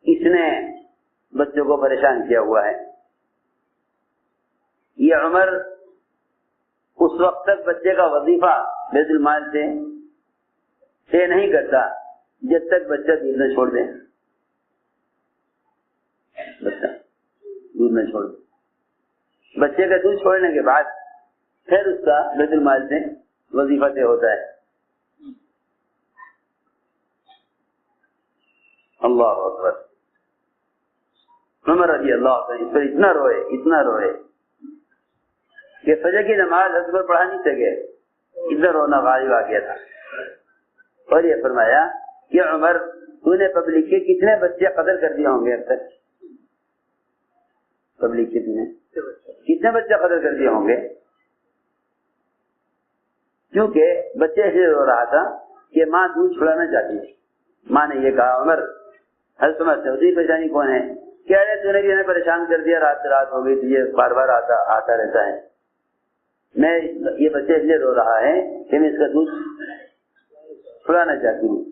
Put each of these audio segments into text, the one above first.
اس نے بچوں کو پریشان کیا ہوا ہے. یہ عمر اس وقت تک بچے کا وظیفہ بیت المال سے طے نہیں کرتا جب تک بچہ دودھ نہ چھوڑ دے. بچہ دودھ نہ چھوڑ دے. بچے کا دودھ چھوڑنے کے بعد پھر اس کا بیت المال سے وظیفہ طے ہوتا ہے. اللہ اکبر. عمر رضی اللہ عنہ اس پر اتنا روئے کہ فجر کی نماز اکبر پڑھا نہیں سکے. ادھر رونا غالب آ گیا تھا. اور یہ فرمایا کہ عمر تو نے پبلک کے کتنے بچے قتل کر دیے ہوں گے اب تک؟ پبلک کے کتنے بچے قتل کر دیے ہوں گے؟ کیونکہ بچے سے رو رہا تھا کہ ماں دودھ چھڑانا چاہتی تھی. ماں نے یہ کہا عمر حضرت عمر سے پریشانی کون ہے؟ کہہ رہے تو نے بھی پریشان کر دیا, رات ہو گئی تجھے بار بار آتا رہتا ہے. میں یہ بچے اس لیے رو رہا ہے کہ میں اس کا دودھ چھڑانا چاہتی ہوں.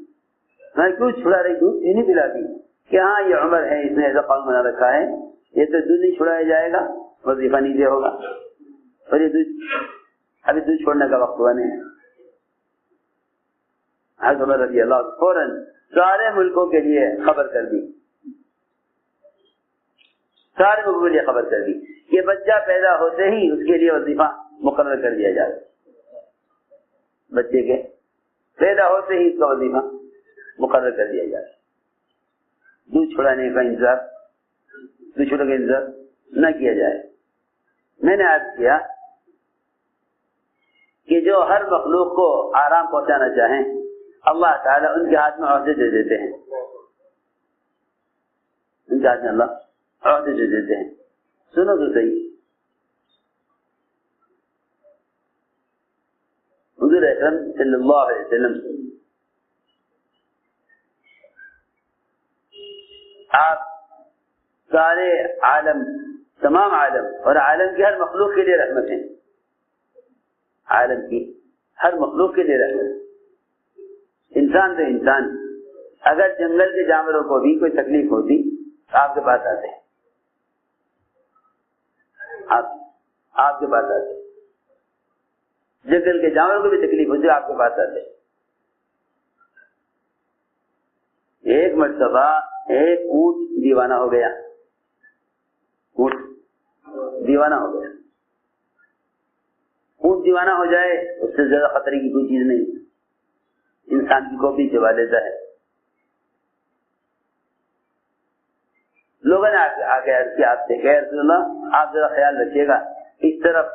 میں کیوں چھڑا رہی دودھ نہیں پلاتی کہ ہاں یہ عمر ہے, اس نے ایسا قانون بنا رکھا ہے, یہ تو دودھ نہیں چھڑایا جائے گا, وظیفہ نہیں دے ہوگا. اور یہ دودھ ابھی دودھ چھوڑنے کا وقت ہوا نہیں ہے. حضرت عمر رضی اللہ عنہ فوراً سارے ملکوں کے لیے خبر کر دی, سارے ملکوں کے لیے خبر کر دی کہ بچہ پیدا ہوتے ہی اس کے لیے وظیفہ مقرر کر دیا جائے. بچے کے پیدا ہوتے ہی اس کا وظیفہ مقرر کر دیا جائے. دودھ چھڑانے کا انتظار, دودھ چھوڑنے کا انتظار نہ کیا جائے. میں نے عرض کیا کہ جو ہر مخلوق کو آرام پہنچانا چاہیں اللہ تعالیٰ ان کے ہاتھ میں عہدے دے دیتے ہیں. ان کے ہاتھ میں اللہ عہدے دے دیتے ہیں. سنو تو صحیح. حضور اکرم صلی اللہ علیہ وسلم آپ سارے عالم, تمام عالم اور عالم کی ہر مخلوق کے لیے رحمت ہیں. عالم کی ہر مخلوق کے لیے رحمت. انسان تو انسان, اگر جنگل کے جانوروں کو بھی کوئی تکلیف ہوتی تو آپ کے پاس آتے, آپ کے پاس آتے. جنگل کے جانوروں کو بھی تکلیف ہوتی آپ کے پاس آتے. ایک مرتبہ ایک اونٹ دیوانہ ہو گیا. اونٹ دیوانہ ہو گیا. اونٹ دیوانہ ہو جائے اس سے زیادہ خطرے کی کوئی چیز نہیں. انسان کی کاپی چبا لیتا ہے. لوگوں نے آگے عرض کیا آپ سے کہ رسول اللہ آپ ذرا خیال رکھیے گا, اس طرف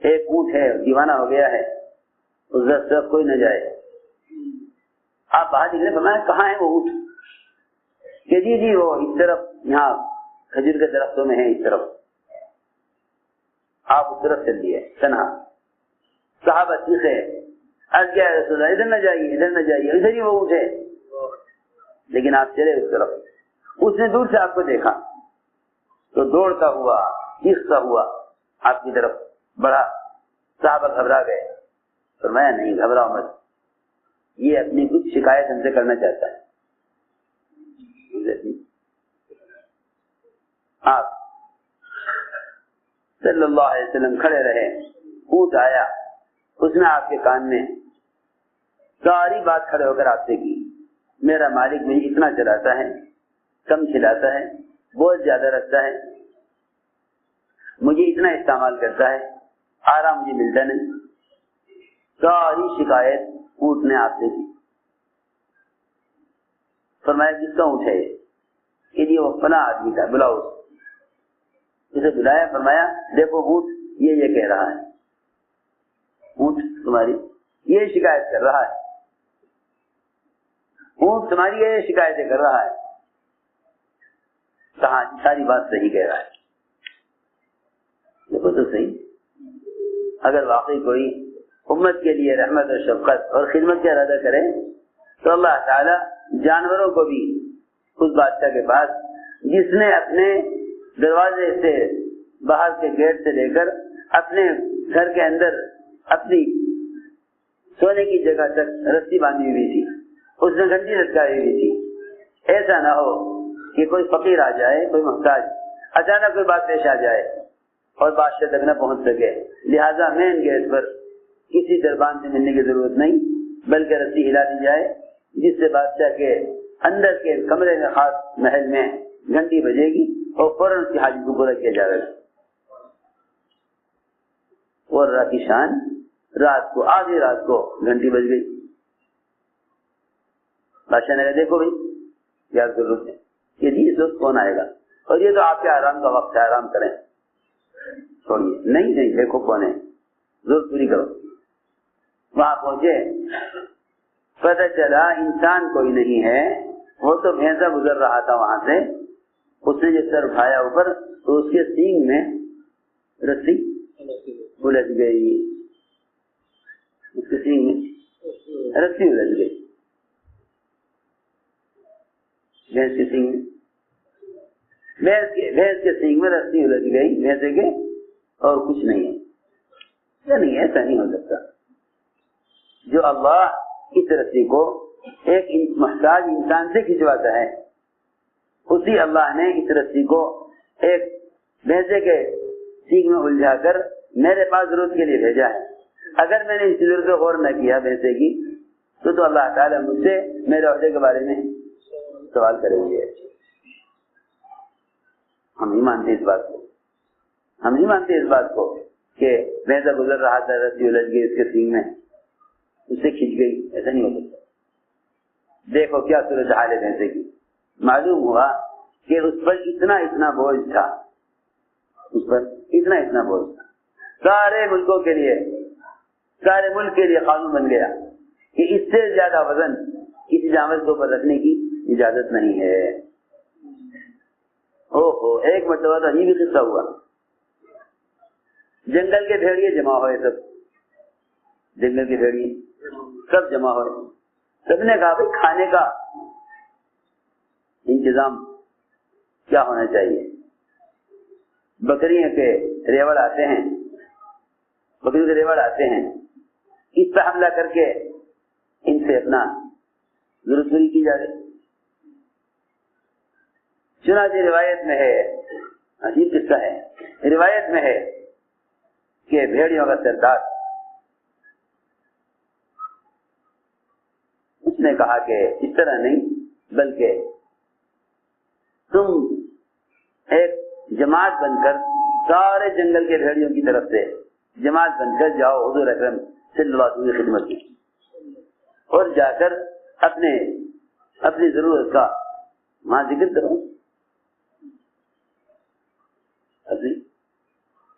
ایک اونٹ ہے دیوانہ ہو گیا ہے, اس طرف کوئی نہ جائے. آپ باہر نکلے, فرمایا کہاں ہے وہ اونٹ؟ کہ جی وہ اس طرف, یہاں کھجور کے درختوں میں ہے اس طرف. آپ اس طرف چل دیے تنہا. صحابہ چیخے, عرض کیا رسول اللہ ادھر نہ جائیے, ادھر نہ جائیے, ادھر ہی وہ اونٹ ہے. لیکن آپ چلے اس طرف. اس نے دور سے آپ کو دیکھا تو دوڑتا ہوا چیختا ہوا آپ کی طرف بڑھا. صحابہ گھبرا گئے. فرمایا نہیں گھبراؤ مت, یہ اپنی کچھ شکایت ہم سے کرنا چاہتا ہے. آپ صلی اللہ علیہ وسلم کھڑے رہے. اونٹ آیا, اس نے آپ کے کان میں ساری بات کھڑے ہو کر آپ سے کی. میرا مالک مجھے اتنا چلاتا ہے, کم کھلاتا ہے, بہت زیادہ رکھتا ہے, مجھے اتنا استعمال کرتا ہے, آرام مجھے ملتا نہیں. ساری شکایت اونٹ نے آپ سے کی. فرمایا کس کا اونٹ ہے کہ جی وہ فلاں آدمی کا, بلاؤ اسے. بلایا, فرمایا دیکھو اونٹ یہ کہہ رہا ہے, اونٹ تمہاری یہ شکایت کر رہا ہے, اونٹ تمہاری یہ شکایتیں کر رہا ہے. کہاں ساری بات صحیح کہہ رہا ہے. دیکھو تو صحیح, اگر واقعی کوئی امت کے لیے رحمت اور شفقت اور خدمت کا ارادہ کرے تو اللہ تعالی جانوروں کو بھی اس بادشاہ کے پاس جس نے اپنے دروازے سے باہر کے گیٹ سے لے کر اپنے گھر کے اندر اپنی سونے کی جگہ تک رسی باندھی ہوئی تھی, اس نے گھنٹی لٹکائی ہوئی تھی. ایسا نہ ہو کہ کوئی فقیر آ جائے، کوئی محتاج، اچانک کوئی بات پیش آ جائے اور بادشاہ تک نہ پہنچ سکے، لہذا مین گیٹ پر کسی دربان سے ملنے کی ضرورت نہیں، بلکہ رسی ہلا دی جائے جس سے بادشاہ کے اندر کے کمرے میں، خاص محل میں گھنٹی بجے گی اور فوراً اس کی حاجت کو پورا کیا جائے گا۔ اور رات کی شان، رات کو آدھی رات کو گھنٹی بج گئی، بادشاہ نے کہا دیکھو بھائی کیا ضرورت ہے کہ جی اس وقت کون آئے گا، اور یہ تو آپ کے آرام کا وقت ہے، آرام کریں، چھوڑیے۔ نہیں دیکھو کون ہے، ضرورت پوری کرو۔ وہاں پہنچے، پتہ چلا انسان کوئی نہیں ہے، وہ تو بھینسا گزر رہا تھا وہاں سے، اس نے جو سر اٹھایا اوپر تو اس کے سینگ میں رسی الجھ گئی، اس کے سینگ میں رسی الجھ گئی، بھینس کے سینگ میں، بھینس کے سینگ میں رسی الجھ گئی بھینسے کے، اور کچھ نہیں ہے۔ نہیں، ایسا نہیں ہو سکتا۔ جو اللہ اس رسی کو ایک محتاج انسان سے کھنچواتا ہے، اسی اللہ نے اس رسی کو ایک بھینسے کے سینگ میں الجھا کر میرے پاس ضرورت کے لیے بھیجا ہے۔ اگر میں نے اس ضرورت کو غور نہ کیا بھینسے کی، تو اللہ تعالیٰ مجھ سے میرے عہدے کے بارے میں سوال کریں گے۔ ہم نہیں مانتے اس بات کو، ہم نہیں مانتے اس بات کو کہ بھینسا گزر رہا تھا، رسی الجھ گئی اس کے سینگ میں، اس سے کھنچ گئی، ایسا نہیں ہو سکتا۔ دیکھو کیا صورت حال ہے بھینسے کی۔ معلوم ہوا کہ اس پر اتنا بوجھ تھا، اس پر اتنا بوجھ تھا، سارے ملکوں کے لیے، سارے ملک کے لیے قانون بن گیا کہ اس سے زیادہ وزن کسی جانور کے اوپر رکھنے کی اجازت نہیں ہے۔ ایک مرتبہ تو یہ بھی قصہ ہوا، جنگل کے بھیڑیے جمع ہوئے، سب جنگل کے بھیڑیے سب جمع ہوئے، سب نے کہا بھائی کھانے کا انتظام کیا ہونا چاہیے۔ بکریوں کے ریوڑ آتے ہیں، بکریوں کے ریوڑ آتے ہیں، اس پہ حملہ کر کے ان سے اپنا ضرورت پوری کی جا رہی۔ چنانچہ روایت میں ہے، عجیب قصہ ہے، روایت میں ہے کہ بھیڑیوں کا سردار اس نے کہا کہ اس طرح نہیں، بلکہ تم ایک جماعت بن کر سارے جنگل کے بھیڑیوں کی طرف سے جماعت بن کر جاؤ حضور اکرم صلی اللہ علیہ وسلم کی خدمت کی، اور جا کر اپنی ضرورت کا وہاں ذکر کرو،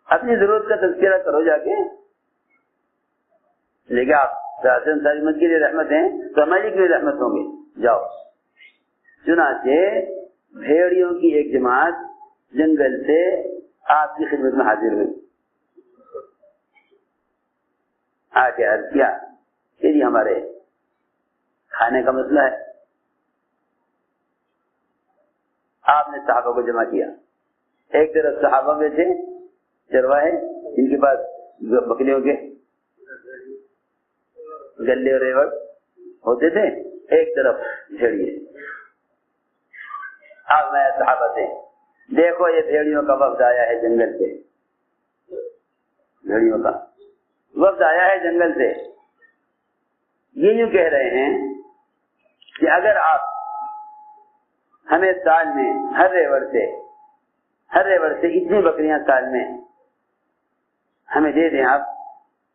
اپنی ضرورت کا تذکرہ کرو جا کے، لیکن آپ ساری امت کے لیے رحمت ہیں تو ہماری کے لیے رحمت ہوں گے، جاؤ۔ چنانچہ بھیڑیوں کی ایک جماعت جنگل سے آپ کی خدمت میں حاضر ہوئی، آ کے عرض کیا کہ جی ہمارے کھانے کا مسئلہ ہے۔ آپ نے صحابہ کو جمع کیا، ایک طرف صحابہ میں تھے چرواہے جن کے پاس بکریوں کے گلے اور ریوڑ ہوتے تھے، ایک طرف بھیڑیے۔ اب میں صحابہ سے دیکھو یہ بھیڑیوں کا وفد آیا ہے جنگل سے، بھیڑیوں کا وفد آیا ہے جنگل سے، یہ یوں کہہ رہے ہیں کہ اگر آپ ہمیں سال میں ہر ریوڑ سے اتنی بکریاں سال میں ہمیں دے دیں آپ،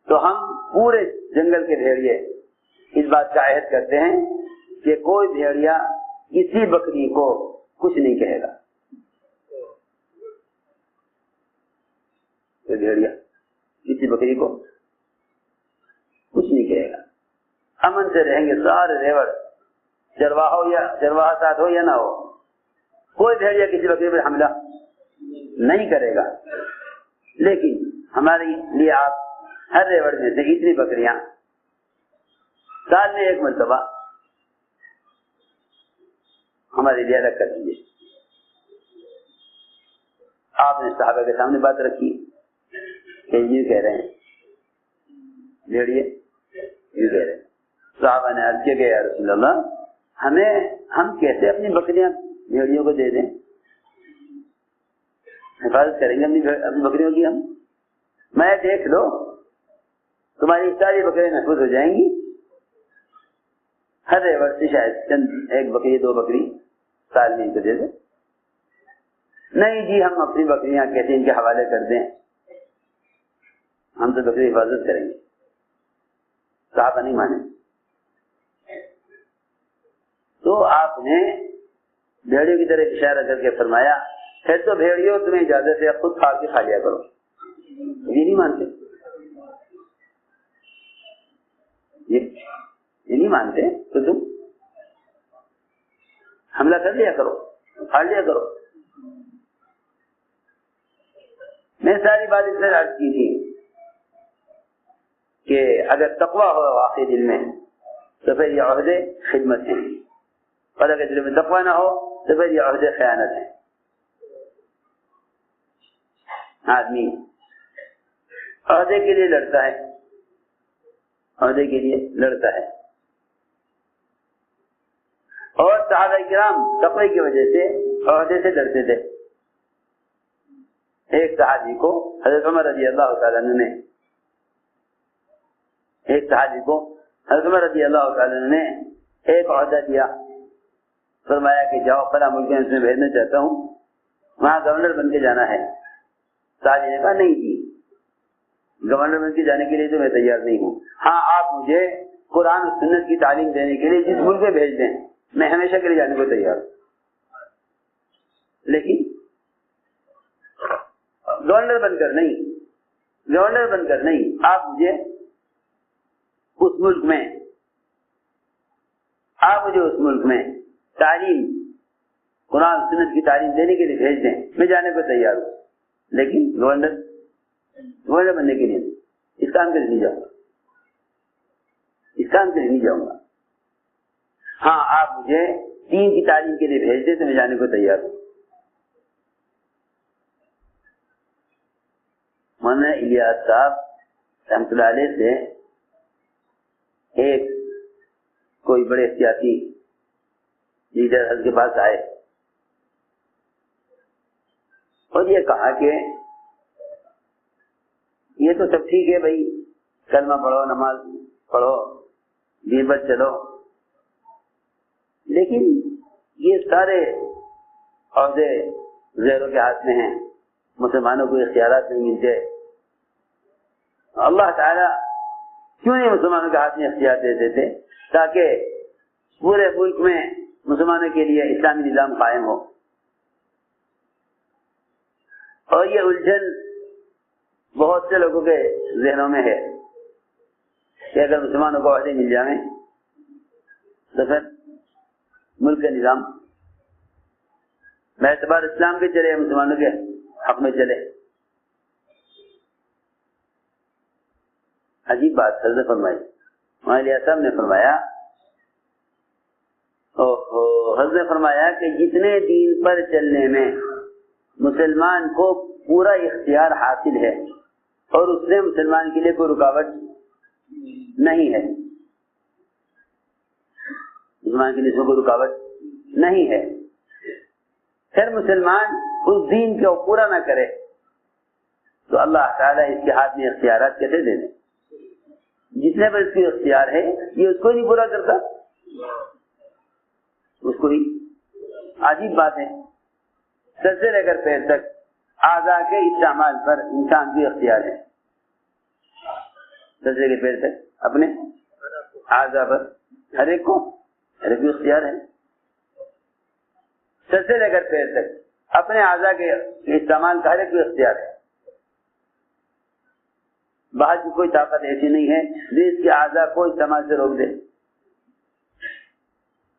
تو ہم پورے جنگل کے بھیڑیے اس بات کا عہد کرتے ہیں کہ کوئی بھیڑیا کسی بکری کو کچھ نہیں کہے گا، کوئی بھیڑیا کسی بکری کو کچھ نہیں کہے گا، امن سے رہیں گے سارے ریوڑ، چرواہا ساتھ ہو یا نہ ہو، کوئی بھیڑیا کسی بکری پر حملہ نہیں کرے گا۔ لیکن ہمارے لیے آپ ہر ریوڑ میں سے اتنی بکریاں سال میں ایک مرتبہ ہمارے لیے الگ کر دیجیے۔ آپ نے صحابہ کے سامنے بات رکھی کہ یہ کہہ رہے ہیں بھیڑیے، یہ کہہ رہے ہیں۔ صحابہ نے عرض کیا کہ یا رسول اللہ، ہم کیسے اپنی بکریاں بھیڑیوں کو دے دیں, حفاظت کریں گے اپنی بکریوں کی ہم. میں دیکھ لو تمہاری ساری بکریاں محفوظ ہو جائیں گی, ہر ایور سے شاید چند ایک بکری 2 بکری سال میں ان کو دے دیں. نہیں جی ہم اپنی بکریاں کیسے ان کے حوالے کر دیں, ہم تو بکری حفاظت کریں گے. صحابہ نہیں مانے. تو آپ نے بھیڑیوں کی طرح اشارہ کر کے فرمایا پھر تو بھیڑیوں تمہیں اجازت ہے خود کھا کے کھا لیا کرو. یہ نہیں مانتے, یہ نہیں مانتے تو تم حملہ کر لیا کرو, کھا لیا کرو. میں ساری بات اس طرح عرض کی تھی کہ اگر تقویٰ ہو واقعی دل میں تو پھر یہ عہدے خدمت ہیں, اور اگر دل میں تقویٰ نہ ہو تو پھر یہ عہدے خیانت ہیں. آدمی عہدے کے لیے لڑتا ہے, عہدے کے لیے لڑتا ہے, اور صحابہ کرام تقوی کی وجہ سے عہدے سے ڈرتے تھے. ایک صحابی کو حضرت عمر رضی اللہ تعالیٰ عنہ نے ایک عہدہ دیا, فرمایا کہ جاؤ فلاں ملک میں تمہیں بھیجنا چاہتا ہوں, وہاں گورنر بن کے جانا ہے. صحابی نے کہا نہیں جی گورنر بن کے جانے کے لیے تو میں تیار نہیں ہوں, ہاں آپ مجھے قرآن و سنت کی تعلیم دینے کے لیے جس ملک میں بھیج دیں میں ہمیشہ کے لیے جانے کو تیار ہوں. لیکن گورنر بن کر نہیں, آپ مجھے اس ملک میں تعلیم قرآن سنت کی تعلیم دینے کے لیے بھیج دیں, میں جانے کو تیار ہوں. لیکن گورنر بننے کے لیے اس کام کے لیے نہیں جاؤں گا. ہاں آپ مجھے دین کی تعلیم کے لیے بھیج دیں تو میں جانے کو تیار ہوں. مولانا الیاس صاحب رحمۃ اللہ علیہ سے ایک کوئی بڑے سیاسی لیڈر حضرت کے پاس آئے اور یہ کہا کہ یہ تو سب ٹھیک ہے بھائی, کلمہ پڑھو, نماز پڑھو, دین پر چلو, لیکن یہ سارے عہدے غیروں کے ہاتھ میں ہیں, مسلمانوں کو اختیارات نہیں ملتے. اللہ تعالیٰ کیوں نہیں مسلمانوں کے ہاتھ میں اختیار دے دیتے تاکہ پورے ملک میں مسلمانوں کے لیے اسلامی نظام قائم ہو. اور یہ الجھن بہت سے لوگوں کے ذہنوں میں ہے کہ اگر مسلمانوں کو عہدے مل جائیں تو پھر ملک کا نظام باعتبار اسلام کے چلے, مسلمانوں کے حق میں چلے. عجیب بات حضرت فرمائی. مولانا صاحب نے فرمایا حضرت نے فرمایا کہ جتنے دین پر چلنے میں مسلمان کو پورا اختیار حاصل ہے اور اس میں مسلمان کے لیے کوئی رکاوٹ نہیں ہے, مسلمان کے لیے کوئی رکاوٹ نہیں ہے, پھر مسلمان اس دین کو پورا نہ کرے تو اللہ تعالیٰ اس کے ہاتھ میں اختیارات کیسے دے دیں؟ جتنے پر اس کی اختیار ہے یہ اس کو نہیں پورا کرتا, اس کو ہی. عجیب بات ہے, سر سے لے کر پیر تک اعضاء کے استعمال پر انسان کی اختیار ہے. سر سے لے کر پیر تک اپنے اعضاء پر ہر ایک کو اختیار ہے. سر سے لے کر پیر تک اپنے اعضاء کے استعمال کا ہر ایک کو اختیار ہے. باہر کی کوئی طاقت ایسی نہیں ہے جو اس کے اعضاء کو استعمال سے روک دے.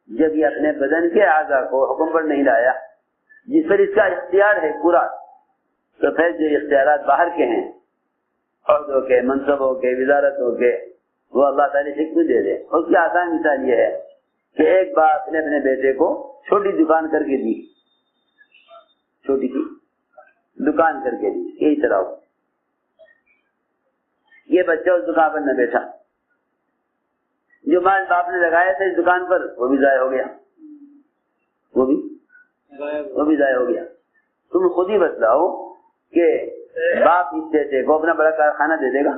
جب یہ اپنے بدن کے اعضاء کو حکم پر نہیں لایا جس پر اس کا اختیار ہے پورا, تو پھر جو اختیارات باہر کے ہیں عہدوں کے, منصبوں کے, وزارتوں کے, وہ اللہ تعالیٰ سے کیوں دے دے؟ اس کی آسان مثال یہ ہے کہ ایک باپ نے اپنے بیٹے کو چھوٹی دکان کر کے دی, چھوٹی سی دکان کر کے دی, یہی چلاؤ. یہ بچہ اس دکان پر نہ بیٹھا, جو مال باپ نے لگایا تھا اس دکان پر وہ بھی ضائع ہو گیا, وہ بھی وہ بھی ضائع ہو گیا. تم خود ہی بتلاؤ کہ باپ حصے کو اپنا بڑا کارخانہ دے دے گا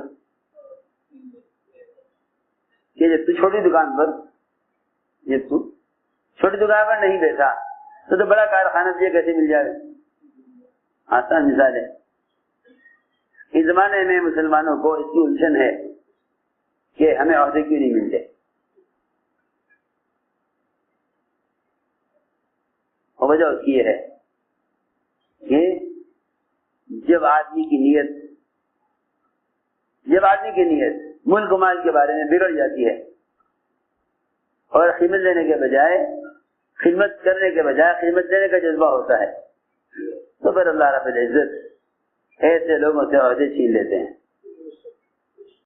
کہ جب تو چھوٹی دکان پر نہیں بیٹھا تو بڑا کارخانہ تجھے کیسے مل جائے؟ آسان مثال ہے. اس زمانے میں مسلمانوں کو اس کی الجھن ہے کہ ہمیں عہدے کیوں نہیں ملتے. اور وجہ اس کی یہ ہے کہ جب آدمی کی نیت ملک مال کے بارے میں بگڑ جاتی ہے اور خدمت کرنے کے بجائے خدمت دینے کا جذبہ ہوتا ہے تو پھر اللہ رب العزت ایسے لوگوں سے عہدے چھین لیتے ہیں.